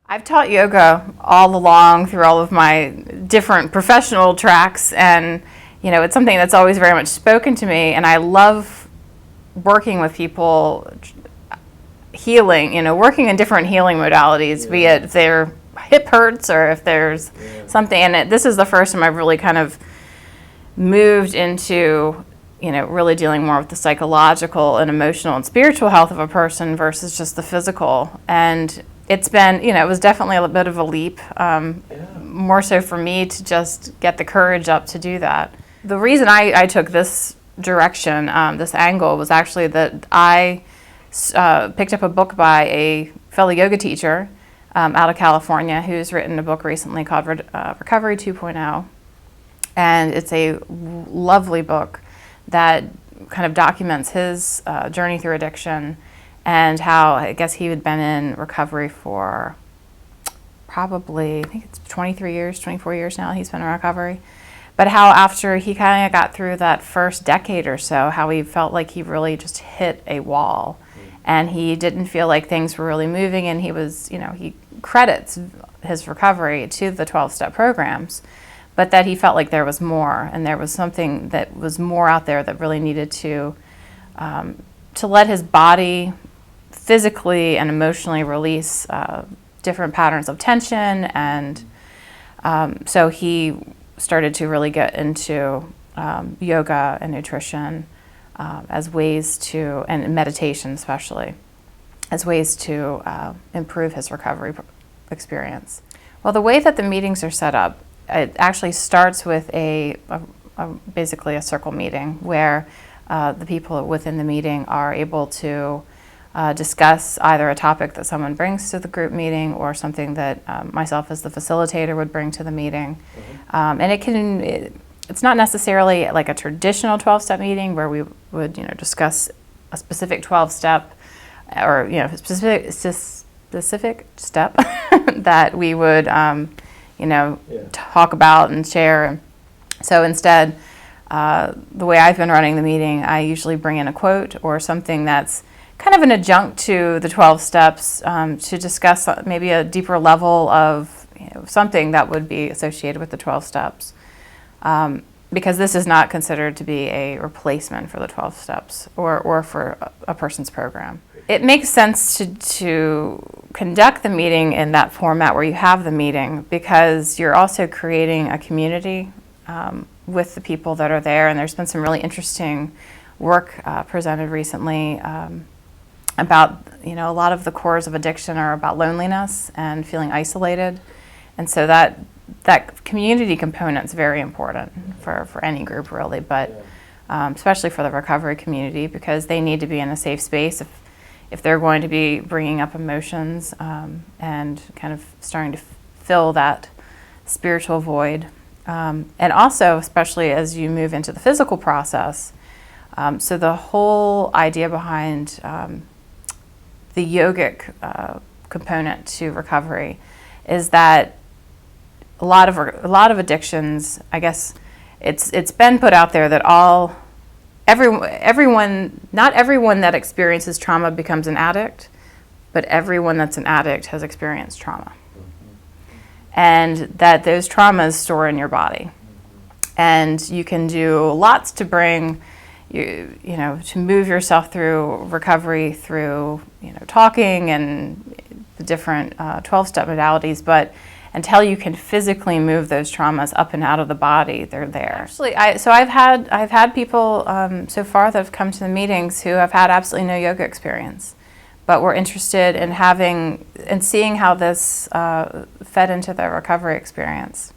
I've taught yoga all along through all of my different professional tracks, and it's something that's always very much spoken to me, and I love working with people, healing, working in different healing modalities, be it if their hip hurts or if there's something. And this is the first time I've really kind of moved into really dealing more with the psychological and emotional and spiritual health of a person versus just the physical. And it's been, it was definitely a bit of a leap, more so for me to just get the courage up to do that. The reason I took this direction, this angle, was actually that I picked up a book by a fellow yoga teacher out of California who's written a book recently called Recovery 2.0. And it's a lovely book that kind of documents his journey through addiction and how, I guess, he had been in recovery for probably, I think it's 23 years, 24 years now he's been in recovery. But how after he kind of got through that first decade or so, how he felt like he really just hit a wall. And he didn't feel like things were really moving, and he was, he credits his recovery to the 12-step programs, but that he felt like there was more, and there was something that was more out there that really needed to let his body physically and emotionally release different patterns of tension. And so he started to really get into yoga and nutrition as ways to, and meditation especially, as ways to improve his recovery experience. Well, the way that the meetings are set up, it actually starts with basically a circle meeting where the people within the meeting are able to discuss either a topic that someone brings to the group meeting or something that myself as the facilitator would bring to the meeting. And it's not necessarily like a traditional 12-step meeting where we would discuss a specific 12-step or specific step that we would talk about and share. So instead, the way I've been running the meeting, I usually bring in a quote or something that's kind of an adjunct to the 12 steps to discuss maybe a deeper level of something that would be associated with the 12 steps. Because this is not considered to be a replacement for the 12 steps or for a person's program. It makes sense to conduct the meeting in that format where you have the meeting, because you're also creating a community with the people that are there. And there's been some really interesting work presented recently about, a lot of the cores of addiction are about loneliness and feeling isolated. And so that community component is very important for any group, really, but especially for the recovery community, because they need to be in a safe space if they're going to be bringing up emotions and kind of starting to fill that spiritual void. And also, especially as you move into the physical process, so the whole idea behind the yogic component to recovery is that a lot of addictions, I guess it's been put out there that not everyone that experiences trauma becomes an addict, but everyone that's an addict has experienced trauma. And that those traumas store in your body. And you can do lots to bring to move yourself through recovery through talking and the different 12-step modalities, but until you can physically move those traumas up and out of the body, they're there. Actually, I've had people so far that have come to the meetings who have had absolutely no yoga experience, but were interested in having and seeing how this fed into their recovery experience.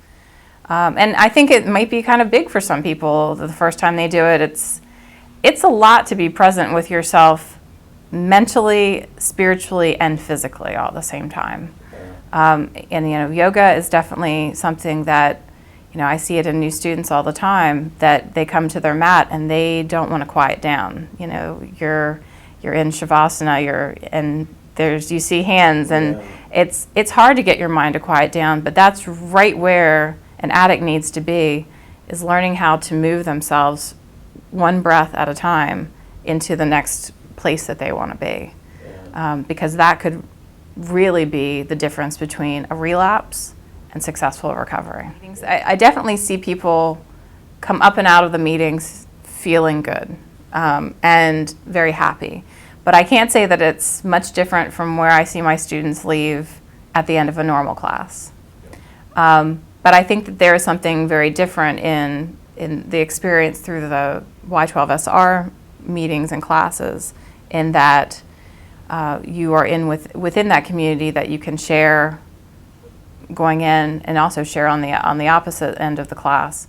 And I think it might be kind of big for some people the first time they do it. It's a lot to be present with yourself mentally, spiritually, and physically all at the same time. And yoga is definitely something that I see it in new students all the time, that they come to their mat and they don't want to quiet down. You're in shavasana, you see hands, and it's hard to get your mind to quiet down, but that's right where an addict needs to be, is learning how to move themselves one breath at a time into the next place that they want to be, because that could really be the difference between a relapse and successful recovery. I definitely see people come up and out of the meetings feeling good and very happy. But I can't say that it's much different from where I see my students leave at the end of a normal class. But I think that there is something very different in the experience through the Y12SR meetings and classes, in that you are within that community that you can share going in, and also share on the opposite end of the class.